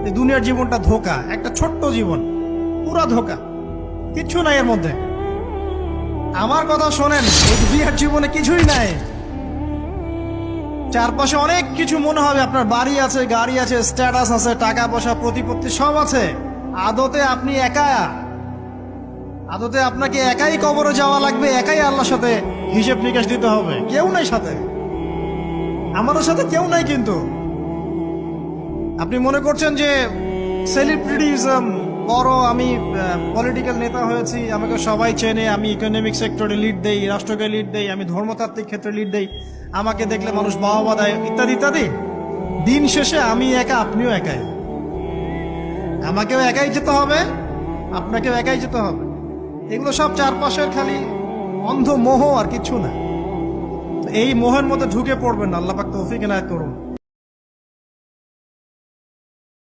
এই দুনিয়ার জীবনটা ধোঁকা, একটা ছোট্ট জীবন, পুরা ধোঁকা, কিচ্ছু নাই এর মধ্যে। আমার কথা শোনেন, এই দুনিয়ার জীবনে কিছুই নাই। চারপাশে অনেক কিছু মনে হবে, আপনার বাড়ি আছে, গাড়ি আছে, স্ট্যাটাস আছে, টাকা পয়সা, প্রতিপত্তি সব আছে। আদতে আপনি একা, আদতে আপনাকে একাই কবরে যাওয়া লাগবে, একাই আল্লাহর সাথে হিসেব নিকাশ দিতে হবে। কেউ নাই সাথে, আমাদের সাথে কেউ নাই। কিন্তু আপনি মনে করছেন যে সেলিব্রিটিজম, বড় আমি পলিটিক্যাল নেতা হয়েছি, আমাকে সবাই চেনে, আমি ইকোনমিক সেক্টরে লিড দেই, রাষ্ট্রকে লিড দেই, আমি ধর্মতাত্ত্বিক ক্ষেত্রে লিড দেই, আমাকে দেখলে মানুষ বাহবা দেয়, ইত্যাদি ইত্যাদি। দিন শেষে আমি একা, আপনিও একাই। আমাকেও একাই যেতে হবে, আপনাকেও একাই যেতে হবে। এগুলো সব চারপাশের খালি অন্ধ মোহ, আর কিছু না। এই মোহের মধ্যে ঢুকে পড়বেন না। আল্লাহ পাক তৌফিক এনায়েত করুন।